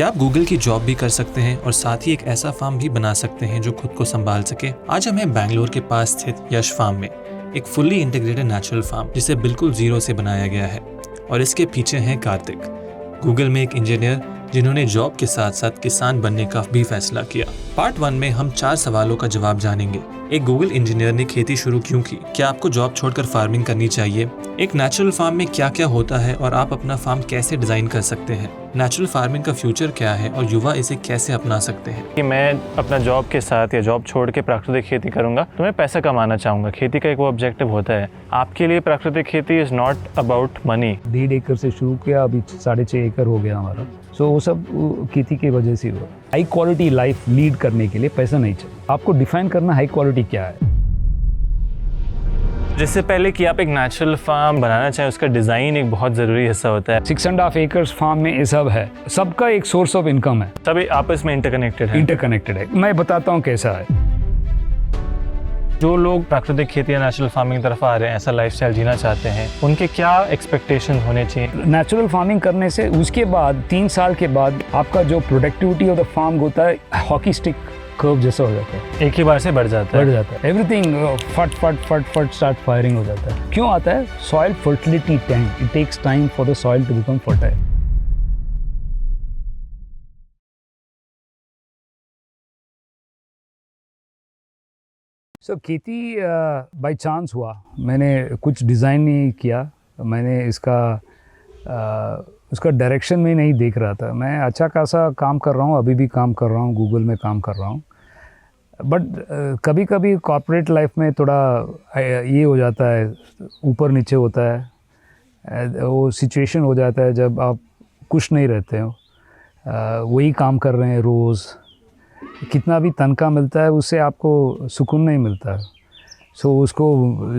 क्या आप गूगल की जॉब भी कर सकते हैं और साथ ही एक ऐसा फार्म भी बना सकते हैं जो खुद को संभाल सके? आज हम हैं बैंगलोर के पास स्थित यश फार्म में, एक फुल्ली इंटीग्रेटेड नेचुरल फार्म जिसे बिल्कुल जीरो से बनाया गया है। और इसके पीछे हैं कार्तिक, गूगल में एक इंजीनियर जिन्होंने जॉब के साथ साथ किसान बनने का भी फैसला किया। पार्ट 1 में हम 4 सवालों का जवाब जानेंगे। एक गूगल इंजीनियर ने खेती शुरू क्यों की? क्या आपको जॉब छोड़कर फार्मिंग करनी चाहिए? एक नेचुरल फार्म में क्या क्या होता है और आप अपना फार्म कैसे डिजाइन कर सकते हैं? नेचुरल फार्मिंग का फ्यूचर क्या है और युवा इसे कैसे अपना सकते हैं? कि मैं अपना जॉब के साथ या जॉब छोड़ के प्राकृतिक खेती करूंगा तो मैं पैसा कमाना चाहूँगा। खेती का एक वो ऑब्जेक्टिव होता है। आपके लिए प्राकृतिक खेती इज़ नॉट अबाउट मनी। 1.5 एकड़ से शुरू किया, अभी 6.5 एकड़ हो गया हमारा। सो वो सब खेती की वजह से हुआ। हाई क्वालिटी लाइफ लीड करने के लिए पैसा नहीं चाहिए। आपको डिफाइन करना हाई क्वालिटी क्या है। जिससे पहले कि आप एक नेचुरल फार्म बनाना चाहें, उसका डिज़ाइन एक बहुत ज़रूरी हिस्सा होता है। 6.5 एकर्स फार्म में ये सब है। सबका एक सोर्स ऑफ इनकम है। सब आपस में इंटरकनेक्टेड है। मैं बताता हूँ कैसा है। जो लोग प्राकृतिक खेती या नेचुरल फार्मिंग की तरफ आ रहे हैं, ऐसा लाइफस्टाइल जीना चाहते हैं, उनके क्या एक्सपेक्टेशन होने चाहिए? नेचुरल फार्मिंग करने से उसके बाद 3 साल के बाद आपका जो प्रोडक्टिविटी ऑफ द फार्म होता है, हॉकी स्टिक कर्व जैसा हो जाता है। एक ही बार से बढ़ जाता है। एवरीथिंग फट स्टार्ट फायरिंग हो जाता है। क्यों आता है? Soil fertility tank. It takes time for the soil to become fertile. खेती बाय चांस हुआ। मैंने कुछ डिज़ाइन नहीं किया। मैंने उसका डायरेक्शन में नहीं देख रहा था। मैं अच्छा खासा काम कर रहा हूँ, अभी भी काम कर रहा हूँ, गूगल में काम कर रहा हूँ। बट कभी कभी कॉर्पोरेट लाइफ में थोड़ा ये हो जाता है, ऊपर नीचे होता है। वो सिचुएशन हो जाता है जब आप खुश नहीं रहते हो, वही काम कर रहे हैं रोज़, कितना भी तनख्वाह मिलता है उससे आपको सुकून नहीं मिलता है। सो उसको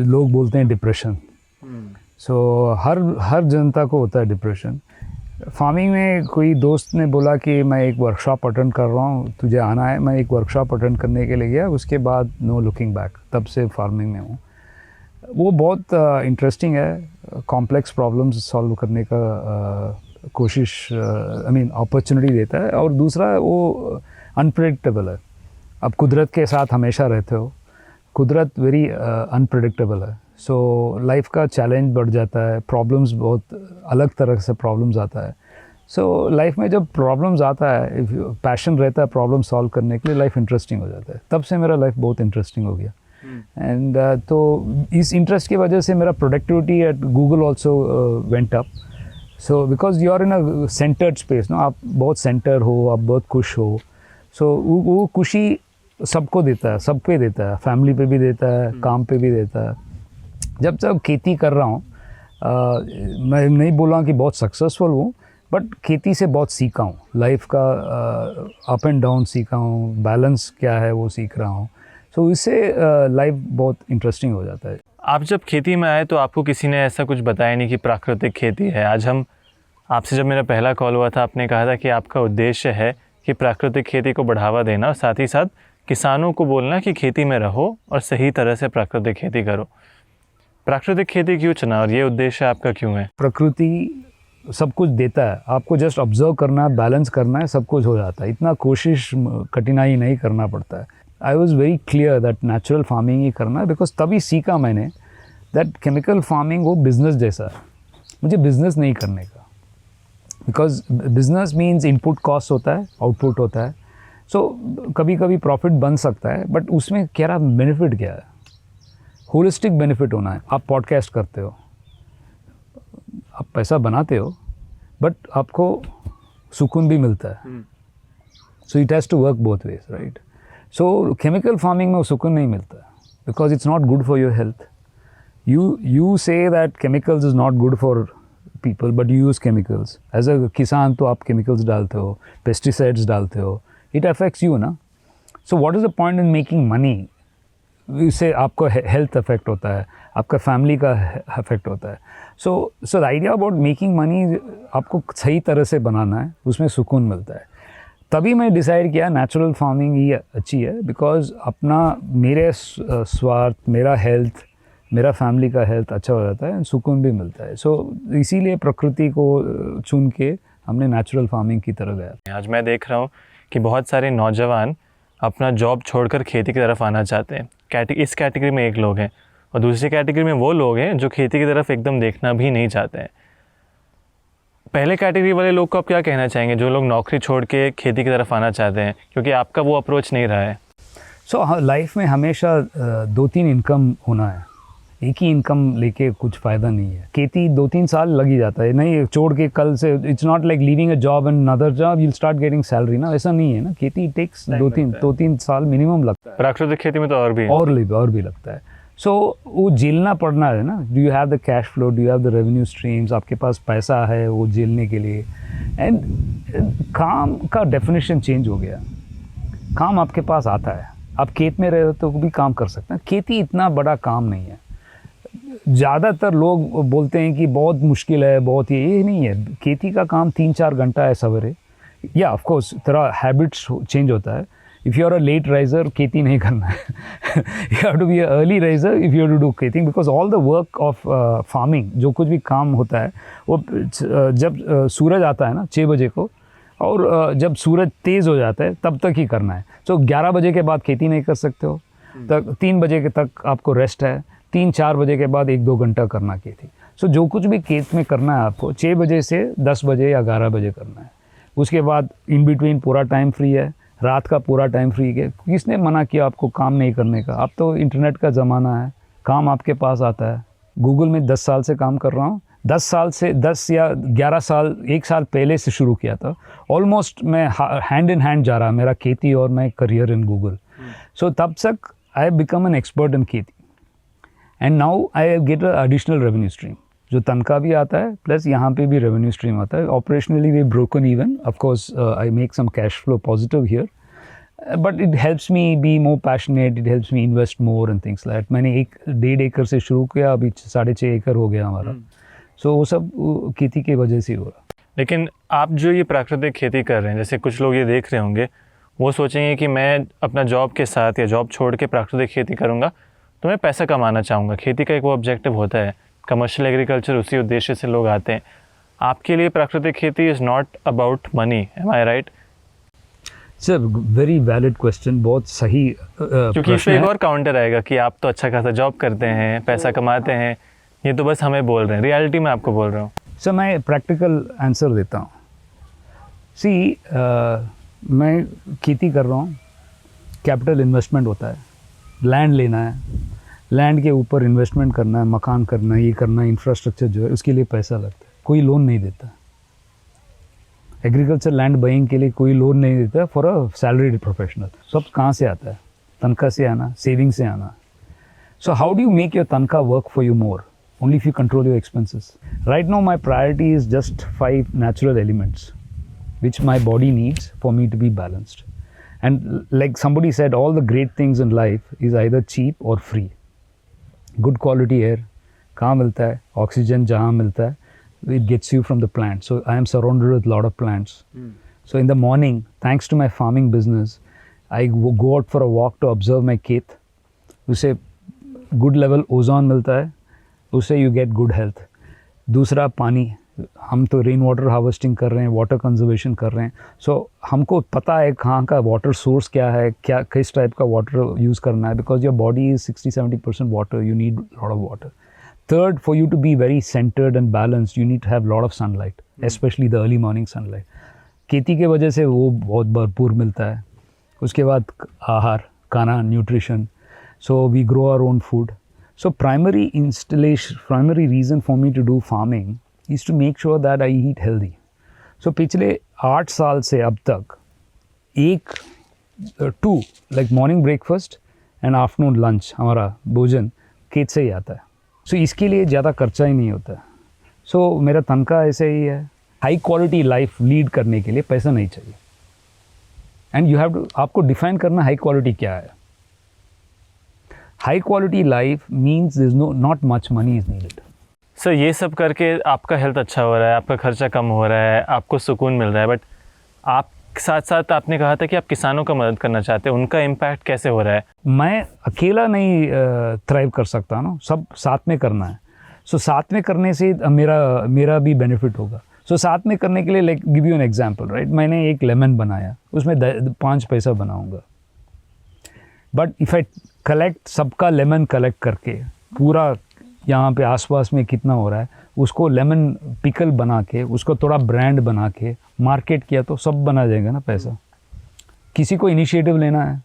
लोग बोलते हैं डिप्रेशन। सो हर जनता को होता है डिप्रेशन। फार्मिंग में कोई दोस्त ने बोला कि मैं एक वर्कशॉप अटेंड कर रहा हूँ, तुझे आना है। मैं एक वर्कशॉप अटेंड करने के लिए गया। उसके बाद नो लुकिंग बैक, तब से फार्मिंग में हूँ। वो बहुत इंटरेस्टिंग है। कॉम्प्लेक्स प्रॉब्लम्स सॉल्व करने का कोशिश अपॉर्चुनिटी देता है। और दूसरा वो अनप्रेडिक्टेबल है। अब कुदरत के साथ हमेशा रहते हो, कुदरत वेरी अनप्रेडिक्टेबल है। सो लाइफ का चैलेंज बढ़ जाता है, प्रॉब्लम्स बहुत अलग तरह से प्रॉब्लम्स आता है। सो लाइफ में जब प्रॉब्लम्स आता है, पैशन रहता है प्रॉब्लम सॉल्व करने के लिए, लाइफ इंटरेस्टिंग हो जाता है। तब से मेरा लाइफ बहुत इंटरेस्टिंग हो गया। एंड तो इस इंटरेस्ट की वजह से मेरा productivity at Google also went up. So because you are in a centred space ना, आप बहुत सेंटर हो, आप बहुत खुश हो। सो वो खुशी सबको देता है, सब पे देता है, फैमिली पे भी देता है, काम पे भी देता है। जब खेती कर रहा हूँ, मैं नहीं बोला कि बहुत सक्सेसफुल हूँ, बट खेती से बहुत सीखा हूँ। लाइफ का अप एंड डाउन सीखा हूँ, बैलेंस क्या है वो सीख रहा हूँ। सो इससे लाइफ बहुत इंटरेस्टिंग हो जाता है। आप जब खेती में आए तो आपको किसी ने ऐसा कुछ बताया नहीं कि प्राकृतिक खेती है? आज हम आपसे, जब मेरा पहला कॉल हुआ था, आपने कहा था कि आपका उद्देश्य है कि प्राकृतिक खेती को बढ़ावा देना और साथ ही साथ किसानों को बोलना कि खेती में रहो और सही तरह से प्राकृतिक खेती करो। प्राकृतिक खेती क्यों चुना और ये उद्देश्य आपका क्यों है? प्रकृति सब कुछ देता है, आपको जस्ट ऑब्जर्व करना है, बैलेंस करना है, सब कुछ हो जाता है। इतना कोशिश, कठिनाई नहीं करना पड़ता है। I was very clear that natural farming ही करना है। बिकॉज तभी सीखा मैंने दैट केमिकल फार्मिंग वो बिजनेस जैसा है। मुझे बिजनेस नहीं करने का, because business means input cost होता है, आउटपुट होता है। सो कभी कभी प्रॉफिट बन सकता है, बट उसमें क्या बेनिफिट क्या है? होलिस्टिक बेनिफिट होना है। आप पॉडकास्ट करते हो, आप पैसा बनाते हो, बट आपको सुकून भी मिलता है। So it has to work both ways, right? So chemical farming में वो सुकून नहीं मिलता, because it's not good for your health. You say that chemicals is not good for people, but you use chemicals. As a किसान तो आप chemicals डालते हो, पेस्टिसाइड्स डालते हो, इट अफेक्ट्स यू ना। So what is the point in making money? इससे आपको हेल्थ अफेक्ट होता है, आपका फैमिली का अफेक्ट होता है। So the idea about making money आपको सही तरह से बनाना है, उसमें सुकून मिलता है। तभी मैं डिसाइड किया नेचुरल फार्मिंग ही अच्छी है, बिकॉज अपना मेरे स्वार्थ, मेरा हेल्थ, मेरा फैमिली का हेल्थ अच्छा हो जाता है, सुकून भी मिलता है। सो इसीलिए प्रकृति को चुन के हमने नेचुरल फार्मिंग की तरफ गया। आज मैं देख रहा हूँ कि बहुत सारे नौजवान अपना जॉब छोड़कर खेती की तरफ आना चाहते हैं। इस कैटेगरी में एक लोग हैं और दूसरी कैटेगरी में वो लोग हैं जो खेती की तरफ एकदम देखना भी नहीं चाहते हैं। पहले कैटेगरी वाले लोग को आप क्या कहना चाहेंगे, जो लोग नौकरी छोड़ के खेती की तरफ आना चाहते हैं, क्योंकि आपका वो अप्रोच नहीं रहा है? सो लाइफ में हमेशा 2-3 इनकम होना है, एक ही इनकम लेके कुछ फ़ायदा नहीं है। खेती 2-3 साल लग ही जाता है, नहीं छोड़ के कल से it's not like leaving a job and another job you will start getting salary ना, ऐसा नहीं है ना। खेती टेक्स 2-3 साल मिनिमम लगता है। प्राकृतिक खेती में तो और भी और भी लगता है। सो वो झेलना पड़ना है ना। Do you have the cash flow, do you have the revenue streams, आपके पास पैसा है वो झेलने के लिए। एंड काम का डेफिनेशन चेंज हो गया, काम आपके पास आता है, आप खेत में रहे हो तो भी काम कर सकते हैं। खेती इतना बड़ा काम नहीं है। ज़्यादातर लोग बोलते हैं कि बहुत मुश्किल है, बहुत ये नहीं है। खेती का काम 3-4 घंटा है सवेरे। या ऑफ कोर्स तेरा हैबिट्स चेंज होता है। If you are a late riser, खेती नहीं करना है। You have to be a early riser if you have to do खेती, because all the work of farming, जो कुछ भी काम होता है वो जब सूरज आता है ना 6 बजे को, और जब सूरज तेज़ हो जाता है तब तक ही करना है। सो 11 बजे के बाद खेती नहीं कर सकते हो, तक 3 बजे के तक आपको रेस्ट है, 3-4 बजे के बाद 1-2 घंटा करना खेती। सो जो कुछ भी खेत में करना है आपको 6 बजे से 10 बजे या 11 बजे करना है। उसके बाद इन बिटवीन पूरा टाइम फ्री है, रात का पूरा टाइम फ्री है। किसने मना किया आपको काम नहीं करने का? अब तो इंटरनेट का ज़माना है, काम आपके पास आता है। गूगल में 10 साल से काम कर रहा हूँ। 10 साल से 10 या 11 साल, 1 साल पहले से शुरू किया था। ऑलमोस्ट मैं हैंड इन हैंड जा रहा मेरा खेती और मैं करियर इन गूगल। सो तब तक I have become an expert in खेती and now I get a additional revenue stream, जो तनख्वाह भी आता है प्लस यहाँ पे भी रेवेन्यू स्ट्रीम आता है। Operationally we broken even, of course I make some cash flow positive here, but it helps me be more passionate, it helps me invest more and things like. मैंने 1-1.5 एकड़ से शुरू किया, अभी 6.5 एकड़ हो गया हमारा। सो वो सब खेती की वजह से हो रहा। लेकिन आप जो ये प्राकृतिक खेती कर रहे हैं, जैसे कुछ लोग ये देख रहे होंगे, वो सोचेंगे कि मैं अपना जॉब के साथ या जॉब छोड़ के प्राकृतिक खेती करूँगा तो मैं पैसा कमाना चाहूँगा। खेती का एक वो ऑब्जेक्टिव होता है, कमर्शियल एग्रीकल्चर, उसी उद्देश्य से लोग आते हैं। आपके लिए प्राकृतिक खेती is not about money, am I right? Sir very valid question, बहुत सही क्योंकि इसमें एक और काउंटर आएगा कि आप तो अच्छा खासा जॉब करते हैं, पैसा कमाते हैं, ये तो बस हमें बोल रहे हैं। रियलिटी में आपको बोल रहा हूँ। सर मैं प्रैक्टिकल आंसर देता हूँ। सी मैं खेती कर रहा हूँ, कैपिटल इन्वेस्टमेंट होता है, लैंड लेना है, लैंड के ऊपर इन्वेस्टमेंट करना है, मकान करना है, ये करना है, इंफ्रास्ट्रक्चर जो है उसके लिए पैसा लगता है। कोई लोन नहीं देता एग्रीकल्चर लैंड बाइंग के लिए, कोई लोन नहीं देता फॉर अ सैलरीड प्रोफेशनल। सब कहाँ से आता है? तनख्वाह से आना, सेविंग से आना। So how do you make your तनख्वाह work for you more? Only if you control your expenses. Right now my priority is just 5 natural elements which my body needs for me to be balanced. And like somebody said, all the great things in life is either cheap or free. Good quality air कहाँ मिलता है, oxygen जहाँ मिलता है, it gets you from the plant. So I am surrounded with a lot of plants. So in the morning, thanks to my farming business, I go out for a walk to observe my खेत। उससे good level ozone मिलता है, उससे you get good health. दूसरा पानी, हम तो rain water harvesting कर रहे हैं, वाटर कंजर्वेशन कर रहे हैं। सो हमको पता है कहाँ का वाटर सोर्स क्या है, क्या किस टाइप का वाटर यूज़ करना है, because your body is 60-70% water, you need lot of water. Third, for you to be very centred and balanced, you need to have lot of sunlight, specially the early morning sunlight. खेती के वजह से वो बहुत भरपूर मिलता है। उसके बाद आहार, खाना, nutrition, so we grow our own food. So primary reason for me to do farming is to make sure that I eat healthy. So पिछले 8 साल से अब तक two like morning breakfast and afternoon lunch हमारा भोजन खेत से ही आता है। So इसके लिए ज़्यादा खर्चा ही नहीं होता है। So मेरा तनख्वाह ऐसे ही है। हाई क्वालिटी लाइफ लीड करने के लिए पैसा नहीं चाहिए। एंड यू हैव टू, आपको डिफाइन करना हाई क्वालिटी क्या है। High quality life means there is not much money is needed. Sir ये सब करके आपका हेल्थ अच्छा हो रहा है, आपका खर्चा कम हो रहा है, आपको सुकून मिल रहा है, बट आप साथ साथ आपने कहा था कि आप किसानों का मदद करना चाहते हैं, उनका इम्पैक्ट कैसे हो रहा है? मैं अकेला नहीं थ्राइव कर सकता ना, सब साथ में करना है। सो साथ में करने से मेरा भी बेनिफिट होगा। सो साथ में करने के लिए like give you an example right, मैंने एक लेमन बनाया, उसमें 5 पैसा बनाऊंगा, बट इफ़ आई कलेक्ट सबका लेमन कलेक्ट करके पूरा यहाँ पे आसपास में कितना हो रहा है उसको लेमन पिकल बना के उसको थोड़ा ब्रांड बना के मार्केट किया तो सब बना जाएगा ना पैसा। किसी को इनिशिएटिव लेना है,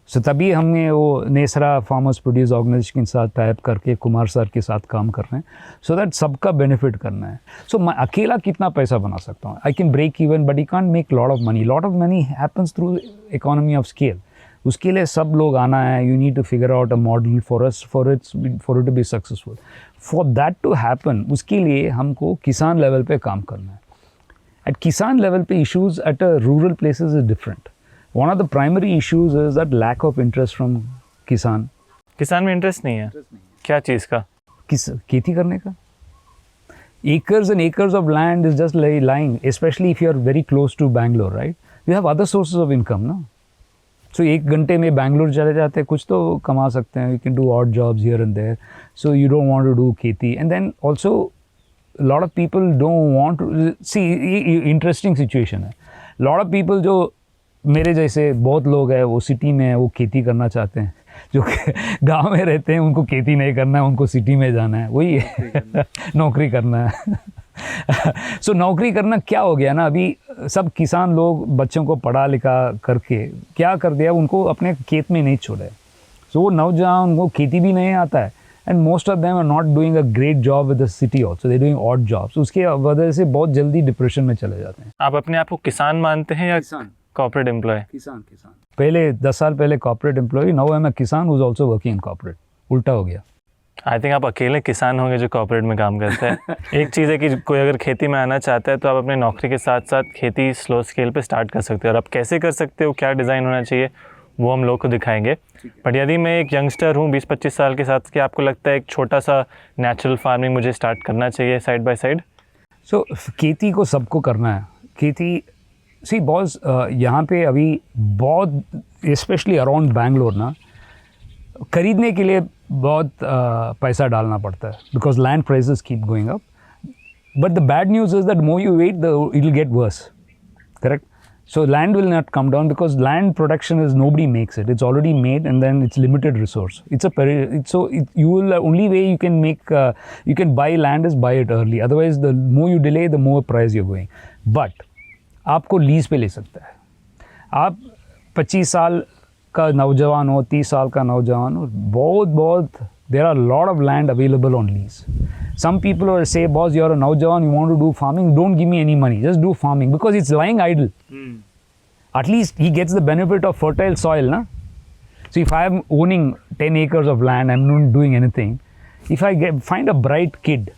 सो तभी हमने वो नेसरा फार्मर्स प्रोड्यूस ऑर्गेनाइजेशन के साथ टाइप करके कुमार सर के साथ काम कर रहे हैं, सो दैट सबका बेनिफिट करना है। सो मैं अकेला कितना पैसा बना सकता हूँ, I can break even, but you can't make lot of money happens through economy of scale. उसके लिए सब लोग आना है, you need to figure out a model for it to be successful. For that to happen, उसके लिए हमको किसान लेवल पे काम करना है। एट किसान लेवल पे issues at a rural places is different. One of the primary issues is that lack of interest from किसान में इंटरेस्ट नहीं है। क्या चीज़ का? खेती करने का। acres and acres of land is just lying, especially if you are very close to Bangalore, right? You have other sources of income, no? So 1 घंटे में बैंगलोर चले जाते हैं, कुछ तो कमा सकते हैं, you can do odd jobs here and there, so you don't want to do खेती. And then also a lot of people don't want to see, interesting situation है, lot of people जो मेरे जैसे बहुत लोग हैं वो सिटी में है, वो खेती करना चाहते हैं, जो गांव में रहते हैं उनको खेती नहीं करना है, उनको सिटी में जाना है, वही है नौकरी करना है। सो नौकरी करना क्या हो गया ना, अभी सब किसान लोग बच्चों को पढ़ा लिखा करके क्या कर दिया, उनको अपने खेत में नहीं छोड़े। सो वो नौजवान, उनको खेती भी नहीं आता है, and most of them are not doing a great job with the city also, they doing odd jobs. उसके वजह से बहुत जल्दी डिप्रेशन में चले जाते हैं। आप अपने आप को किसान मानते हैं या किसान? Corporate employee? किसान। पहले 10 साल पहले corporate employee, now I am a किसान who is also working in corporate. उल्टा हो गया। आई थिंक आप अकेले किसान होंगे जो कॉर्पोरेट में काम करते हैं। एक चीज़ है कि कोई अगर खेती में आना चाहता है तो आप अपने नौकरी के साथ साथ खेती स्लो स्केल पे स्टार्ट कर सकते हो, और आप कैसे कर सकते हो, क्या डिज़ाइन होना चाहिए, वो हम लोग को दिखाएंगे। बट यदि मैं एक यंगस्टर हूँ 20-25 साल के साथ, कि आपको लगता है एक छोटा सा नेचुरल फार्मिंग मुझे स्टार्ट करना चाहिए साइड बाय साइड? सो खेती को सबको करना है। खेती सी बॉस यहाँ पे अभी बहुत स्पेशली अराउंड बैंगलोर ना, खरीदने के लिए बहुत पैसा डालना पड़ता है, because land prices keep going up. But the bad news is that more you wait it will get worse, correct? So land will not come down because land production is nobody makes it. It's already made and then it's limited resource. You will only way you can make you can buy land is buy it early. Otherwise, the more you delay, the more price you're going. But आपको lease पे ले सकता है। आप 25 साल का नौजवान हो, 30 साल का नौजवान हो, बहुत there are a lot of land available on lease. Some people will say, boss, you're a naujawan, you want to do farming, don't give me any money, just do farming, because it's lying idle. At least he gets the benefit of fertile soil, na? So if I am owning 10 acres of land, I'm not doing anything. If I find a bright kid,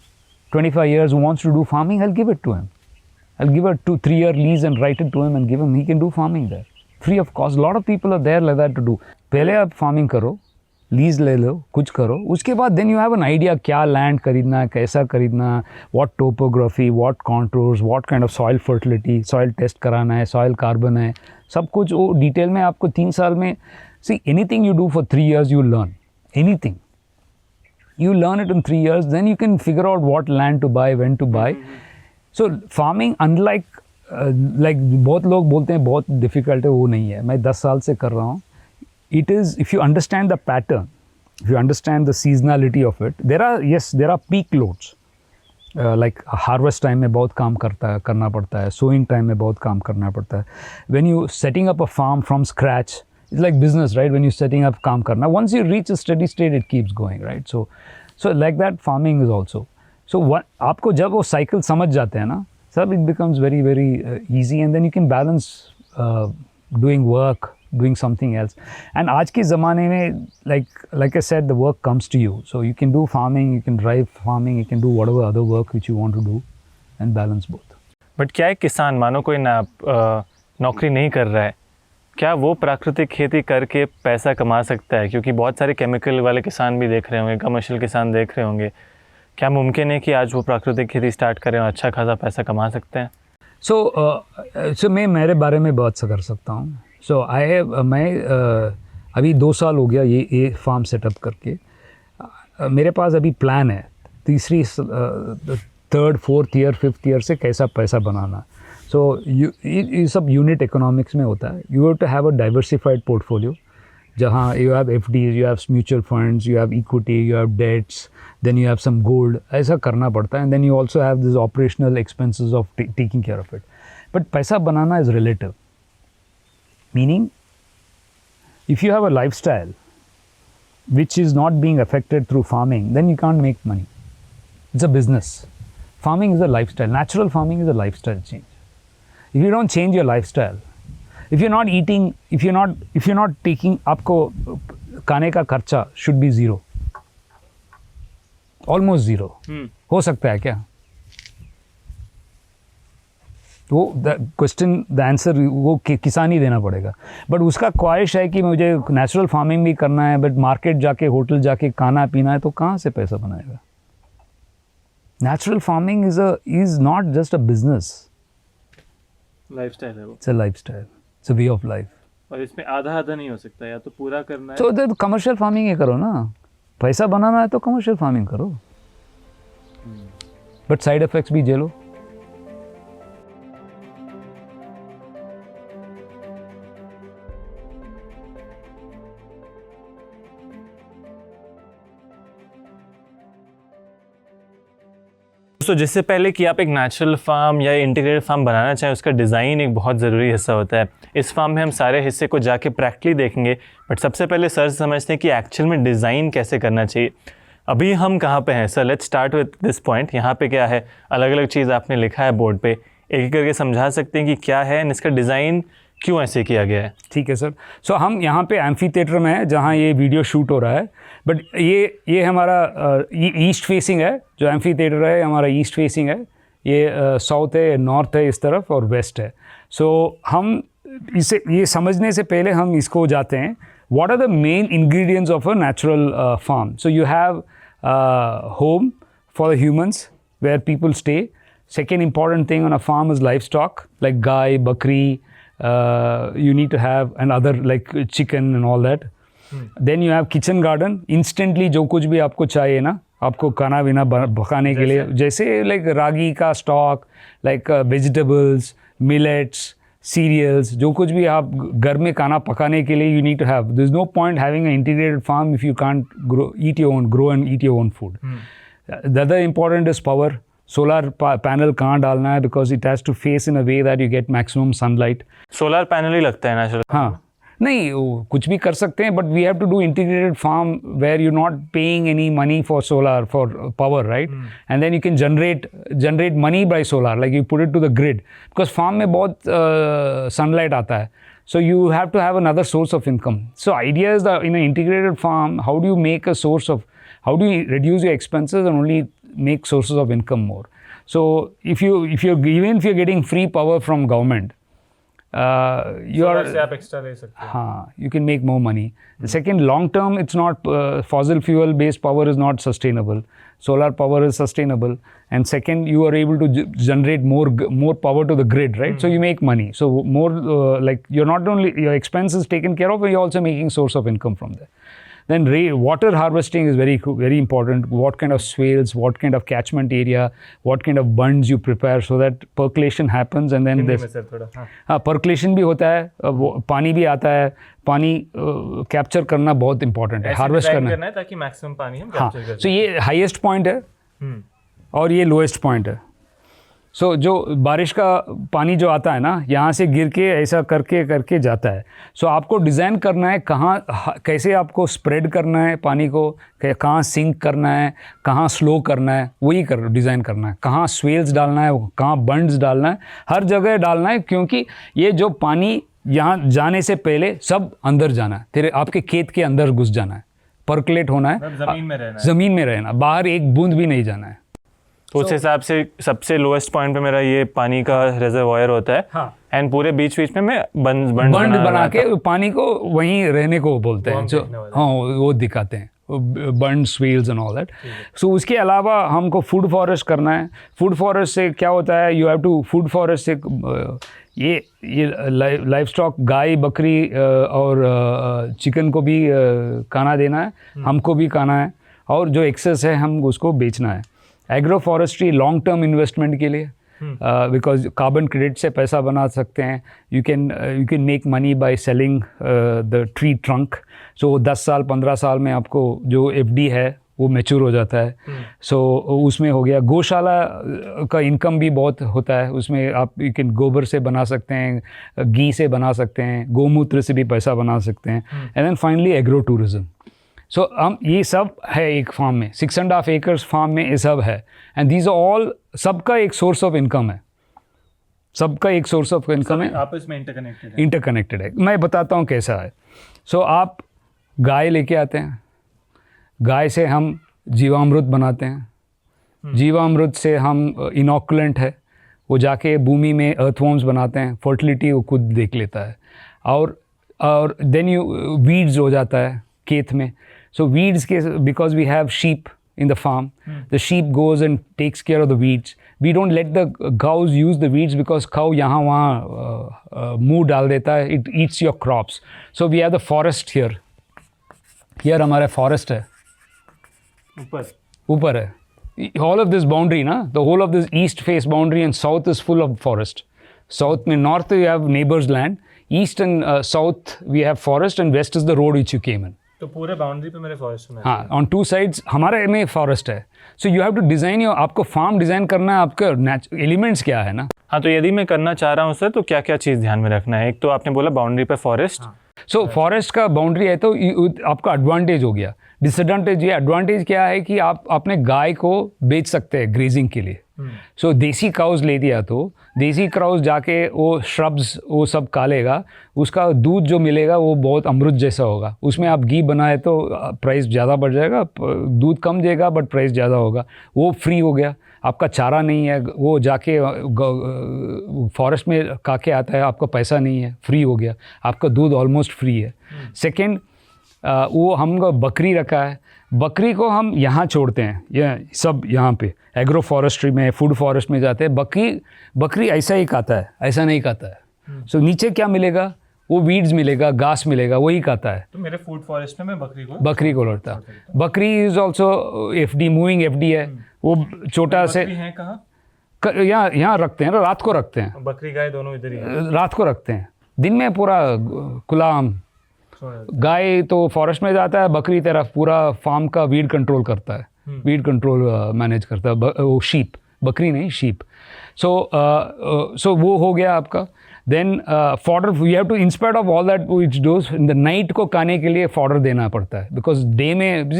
25 years, who wants to do farming, I'll give it to him. I'll give a 2-3 year lease and write it to him and give him, he can do farming there. Free of cost. A lot of people are there like that to do. पहले आप farming करो, lease ले लो, कुछ करो, उसके बाद then you have an idea क्या land खरीदना है, कैसा खरीदना, what topography, what contours, what kind of soil fertility, soil test कराना है, सॉइल कार्बन है, सब कुछ वो डिटेल में आपको 3 साल में। See anything you do for 3 years you learn, anything you learn it in 3 years, then you can figure out what land to buy, when to buy. So farming unlike like बहुत लोग बोलते हैं बहुत difficult है, वो नहीं है। मैं 10 साल से कर रहा हूँ। It is, if you understand the pattern, if you understand the seasonality of it, there are peak loads. Like harvest time में बहुत काम करना पड़ता है, sowing time में बहुत काम करना पड़ता है। When you setting up a farm from scratch, it's like business, right? When you setting up काम करना, once you reach a steady state, it keeps going, right? So like that farming is also. So आपको जब वो cycle समझ जाते हैं ना, सब it becomes very very easy, and then you can balance doing work, doing something else. And आज के ज़माने में like I said, the work comes to you, so you can do farming, you can drive farming, you can do whatever other work which you want to do and balance both. But क्या एक किसान, मानो कोई नौकरी नहीं कर रहा है, क्या वो प्राकृतिक खेती करके पैसा कमा सकता है? क्योंकि बहुत सारे केमिकल वाले किसान भी देख रहे होंगे, कमर्शियल किसान देख रहे होंगे, क्या मुमकिन है कि आज वो प्राकृतिक खेती स्टार्ट करें और अच्छा खासा पैसा कमा सकते हैं? So मैं मेरे बारे में बात कर सकता हूँ। मैं अभी 2 साल हो गया ये फार्म सेटअप करके। मेरे पास अभी प्लान है 3rd 4th year 5th year से कैसा पैसा बनाना. सो ये सब यूनिट इकोनॉमिक्स में होता है. You have to have a diversified portfolio जहाँ you have FDs, you have mutual funds, you have equity, you have debts, then you have some gold. ऐसा करना पड़ता है. And then you also have this operational expenses of taking care of it. But पैसा बनाना is relative, meaning if you have a lifestyle which is not being affected through farming, then you can't make money. It's a business. Farming is a lifestyle. Natural farming is a lifestyle change. If you don't change your lifestyle, if you're not eating, if you're not taking, आपको खाने का खर्चा should be zero, almost zero. हो सकता है क्या? वो question the answer वो किसान ही देना पड़ेगा. बट उसका ख्वाहिश है कि मुझे नेचुरल फार्मिंग भी करना है, बट मार्केट जाके होटल जाके खाना पीना है, तो कहाँ से पैसा बनाएगा? Natural farming is not just a business, lifestyle है वो. It's a lifestyle, it's a way of life. और इसमें आधा आधा नहीं हो सकता, या तो पूरा करना है. तो कमर्शियल फार्मिंग ही करो ना. पैसा बनाना है तो कमर्शियल फार्मिंग करो, बट साइड इफेक्ट्स भी झेलो. दोस्तों, जिससे पहले कि आप एक नेचुरल फार्म या इंटीग्रेटेड फार्म बनाना चाहें, उसका डिज़ाइन एक बहुत ज़रूरी हिस्सा होता है. इस फार्म में हम सारे हिस्से को जाके प्रैक्टिकली देखेंगे, बट सबसे पहले सर समझते हैं कि एक्चुअल में डिज़ाइन कैसे करना चाहिए. अभी हम कहाँ पे हैं sir? Let's start with this point. यहाँ पे क्या है? अलग अलग चीज़ आपने लिखा है बोर्ड पे, एक एक करके समझा सकते हैं कि क्या है एंड इसका डिज़ाइन क्यों ऐसे किया गया है? ठीक है सर. सो हम यहाँ पे एम्फी थिएटर में है जहाँ ये वीडियो शूट हो रहा है. बट ये हमारा ईस्ट फेसिंग है. जो एम्फी थिएटर है हमारा ईस्ट फेसिंग है. ये साउथ है, नॉर्थ है इस तरफ, और वेस्ट है. सो हम इसे ये समझने से पहले हम इसको जाते हैं. What are the main ingredients of a natural farm? So you have home for the humans where people stay. Second important thing on a farm is livestock like gai, bakri. You need to have another like chicken and all that. Then you have kitchen garden. Instantly जो कुछ भी आपको चाहिए ना, आपको खाना पीना पकाने के लिए, जैसे like रागी का stock, like vegetables, millets, cereals, जो कुछ भी आप घर में खाना पकाने के लिए you need to have. There's no point having an integrated farm if you can't grow and eat your own food. The other important is power. Solar panel कहाँ डालना है, because it has to face in a way that you get maximum sunlight. Solar panel ही लगता है natural? हाँ, नहीं कुछ भी कर सकते हैं, but we have to do integrated farm where you not paying any money for solar for power, right? And then you can generate money by solar, like you put it to the grid, because farm में बहुत sunlight आता है. So you have to have another source of income. So idea is that in an integrated farm, how do you make a source of, how do you reduce your expenses and only make sources of income more? So if you're getting free power from government, you are, से आप extra ले सकते हैं. हाँ, you can make more money. The second, long term, it's not fossil fuel based power is not sustainable. Solar power is sustainable. And second, you are able to generate more power to the grid, right? So you make money. So more like you're not only your expense is taken care of, but you're also making source of income from there. Then water harvesting is very important. What kind of swales, what kind of catchment area, what kind of bunds you prepare so that percolation happens, and then this percolation भी होता है, पानी भी आता है. पानी capture करना बहुत इंपॉर्टेंट है, हार्वेस्ट करना है ताकि मैक्सिमम पानी हम कैप्चर कर सकें. सो ये हाईएस्ट पॉइंट है और ये लोएस्ट पॉइंट है. सो जो बारिश का पानी जो आता है ना, यहाँ से गिर के ऐसा करके जाता है. सो आपको डिज़ाइन करना है कहाँ कैसे आपको स्प्रेड करना है पानी को, कहाँ सिंक करना है, कहाँ स्लो करना है, वही डिज़ाइन करना है. कहाँ स्वेल्स डालना है, कहाँ बंड्स डालना है, हर जगह डालना है, क्योंकि ये जो पानी यहाँ जाने से पहले सब अंदर जाना है, तेरे आपके खेत के अंदर घुस जाना है, पर्कुलेट होना है, ज़मीन में रहना, बाहर एक बूंद भी नहीं जाना है. तो उस हिसाब से सबसे लोएस्ट पॉइंट पे मेरा ये पानी का रिजर्वायर होता है. हाँ. एंड पूरे बीच में मैं बंड बना के पानी को वहीं रहने को बोलते हैं, जो हाँ वो दिखाते हैं, बंड स्वेल्स एंड ऑल दैट. सो उसके अलावा हमको फूड फॉरेस्ट करना है. फूड फॉरेस्ट से क्या होता है, you have to food forest से ये लाइफ स्टॉक, गाय, बकरी और चिकन को भी खाना देना है, हमको भी खाना है, और जो एक्सेस है हम उसको बेचना है. Agro forestry long term investment के लिए, बिकॉज कार्बन क्रेडिट से पैसा बना सकते हैं. You can make money by selling the tree trunk. So 10 साल 15 साल में आपको जो FD है वो मैच्योर हो जाता है. सो उसमें हो गया. गौशाला का इनकम भी बहुत होता है उसमें. आप यू कैन गोबर से बना सकते हैं, घी से बना सकते हैं, गौमूत्र से भी पैसा बना सकते हैं. And then finally agro tourism. So हम ये सब है एक फार्म में, 6.5 एकर्स फार्म में ये सब है. एंड दीज आर ऑल, सबका एक सोर्स ऑफ इनकम है. सबका एक सोर्स ऑफ इनकम है, आपस में इंटरकनेक्टेड है. मैं बताता हूँ कैसा है. सो आप गाय लेके आते हैं, गाय से हम जीवामृत बनाते हैं. जीवामृत से हम इनॉकुलेंट है, वो जाके भूमि में अर्थवॉर्म्स बनाते हैं, फर्टिलिटी वो खुद देख लेता है. और देन वीड्स हो जाता है खेत में. सो वीड्स के, because we have sheep in the farm, the sheep goes and takes care of the weeds. We don't let the cows use the weeds because cow यहाँ वहाँ मुँह डाल देता है, it eats your crops. So we have the forest here. Here हमारा forest है, ऊपर है. All of this boundary ना, the whole of this east face boundary and south is full of forest. South में, north you have neighbors land, east and south we have forest, and west is the road which you came in. तो पूरे boundary पे मेरे forest में. हाँ, on 2 sides हमारे में forest है. So you have to design your, आपको फार्म डिज़ाइन करना है, आपका एलिमेंट्स क्या है ना. हाँ, तो यदि मैं करना चाह रहा हूँ सर, तो क्या क्या चीज़ ध्यान में रखना है? एक तो आपने बोला बाउंड्री पे फॉरेस्ट. सो फॉरेस्ट का बाउंड्री है तो आपका एडवांटेज हो गया. डिसएडवांटेज, ये एडवांटेज क्या है कि आप अपने गाय को बेच सकते हैं ग्रेजिंग के लिए. सो देसी काउज ले दिया तो देसी काउज जाके वो श्रब्स वो सब कालेगा, उसका दूध जो मिलेगा वो बहुत अमृत जैसा होगा. उसमें आप घी बनाए तो प्राइस ज़्यादा बढ़ जाएगा, दूध कम देगा बट प्राइस ज़्यादा होगा. वो फ्री हो गया. आपका चारा नहीं है, वो जाके फॉरेस्ट में काके आता है, आपका पैसा नहीं है, फ्री हो गया. आपका दूध ऑलमोस्ट फ्री है. सेकेंड, वो हम बकरी रखा है. बकरी को हम यहाँ छोड़ते हैं, ये सब यहाँ पे एग्रो फॉरेस्ट्री में, फूड फॉरेस्ट में जाते हैं. बकरी ऐसा ही खाता है, ऐसा नहीं खाता है. सो नीचे क्या मिलेगा, वो वीड्स मिलेगा, घास मिलेगा, वही खाता है. तो मेरे फूड फॉरेस्ट में मैं बकरी को लड़ता. बकरी is also FD, moving FD है. वो छोटा से है कहाँ, यहाँ रखते हैं, रात को रखते हैं. बकरी गाय दोनों इधर ही है. रात को रखते हैं, दिन में पूरा खुला आम. गाय तो फॉरेस्ट में जाता है, बकरी तरफ पूरा फार्म का वीड कंट्रोल करता है, वीड कंट्रोल मैनेज करता है. वो शीप, बकरी नहीं शीप. सो वो हो गया आपका. Then fodder, you have to, in spite of all that which does in the night को खाने के लिए फॉडर देना पड़ता है. बिकॉज डे में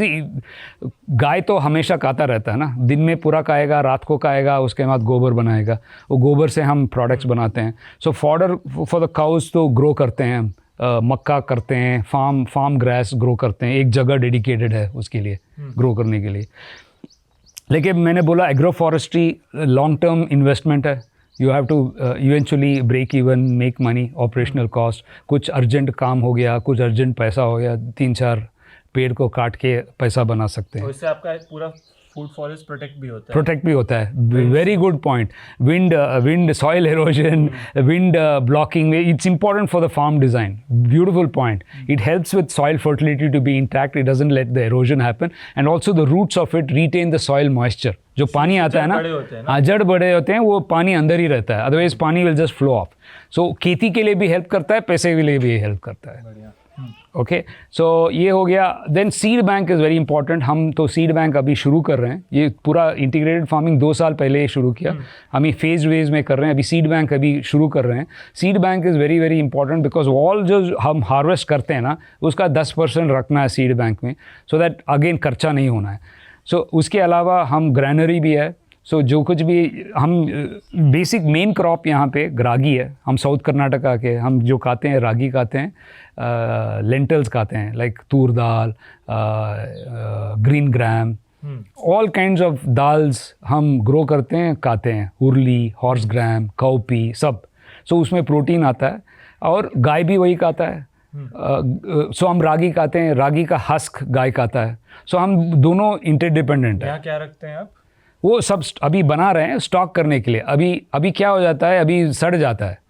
गाय तो हमेशा खाता रहता है ना, दिन में पूरा खाएगा, रात को खाएगा, उसके बाद गोबर बनाएगा. वो गोबर से हम प्रोडक्ट्स बनाते हैं. सो फॉडर फॉर द काउज तो ग्रो करते हैं हम. मक्का करते हैं, फार्म ग्रास ग्रो करते हैं. एक जगह डेडिकेटेड है उसके लिए ग्रो करने के लिए. लेकिन मैंने बोला agro forestry long term investment है. You have to eventually break even, make money, operational cost. कुछ अर्जेंट काम हो गया, कुछ अर्जेंट पैसा हो गया, 3-4 पेड़ को काट के पैसा बना सकते हैं. इससे आपका पूरा फूड फॉरेस्ट प्रोटेक्ट भी होता है. Very good point. Wind soil erosion, wind blocking में it's important for the farm design. Beautiful point. It helps with soil fertility to be intact. It doesn't let the erosion happen, and also the roots of it retain the soil moisture. जो पानी आता है ना, जड़ बड़े होते हैं, वो पानी अंदर ही रहता है, अदरवाइज पानी विल जस्ट फ्लो ऑफ. सो खेती के लिए भी हेल्प करता है, पैसे के लिए भी हेल्प करता है. ओके, सो ये हो गया. Then seed bank is very important. हम तो सीड बैंक अभी शुरू कर रहे हैं. ये पूरा इंटीग्रेटेड फार्मिंग 2 साल पहले ही शुरू किया. हम ये फेज वेज में कर रहे हैं. अभी सीड बैंक अभी शुरू कर रहे हैं. Seed bank is very very important because all जो हम हार्वेस्ट करते हैं ना, उसका 10% रखना है सीड बैंक में, सो दैट अगेन खर्चा नहीं होना है. सो उसके अलावा हम ग्रैनरी भी है. सो जो कुछ भी हम बेसिक मेन क्रॉप यहाँ पे रागी है. हम साउथ कर्नाटका के, हम जो खाते हैं रागी खाते हैं, लेंटल्स खाते हैं, like Toor dal, green gram, all kinds of dals हम ग्रो करते हैं, खाते हैं. उर्ली, हॉर्स ग्राम, काउपी, सब. सो उसमें प्रोटीन आता है, और गाय भी वही खाता है. सो हम रागी खाते हैं, रागी का हस्क गाय खाता है. सो हम दोनों इंटरडिपेंडेंट है. क्या रखते हैं आप? वो सब अभी बना रहे हैं स्टॉक करने के लिए. अभी क्या हो जाता है, अभी सड़ जाता है.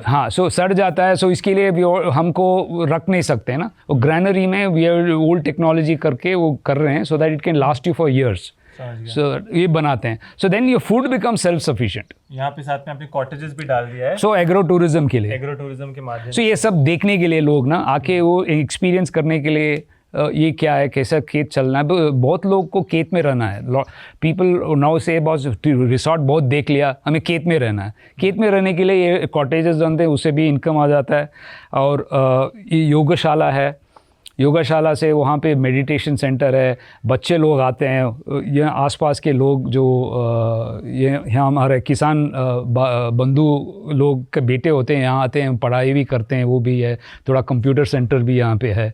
हाँ, सो सड़ जाता है. सो इसके लिए भी हमको रख नहीं सकते हैं ना. वो ग्रैनरी में वी आर ओल्ड टेक्नोलॉजी करके वो कर रहे हैं, so that it can last you for years. So ये बनाते हैं. So then your food become self sufficient. यहाँ पे साथ में आपने कॉटेजेस भी डाल दिया है, सो एग्रो टूरिज्म के लिए, एग्रो टूरिज्म के माध्यम सो ये सब देखने के लिए लोग ना आके वो एक्सपीरियंस करने के लिए ये क्या है, कैसा खेत चलना है. बहुत लोग को खेत में रहना है. पीपल नाउ से बहुत रिसोर्ट बहुत देख लिया, हमें खेत में रहना है. खेत में रहने के लिए ये कॉटेजेस बनते हैं, उससे भी इनकम आ जाता है. और ये योगशाला है, योगाशाला से वहाँ पे मेडिटेशन सेंटर है, बच्चे लोग आते हैं. ये आसपास के लोग जो ये यहाँ हमारे किसान बंधु लोग के बेटे होते हैं, यहाँ आते हैं, पढ़ाई भी करते हैं, वो भी है. थोड़ा कंप्यूटर सेंटर भी यहाँ पे है.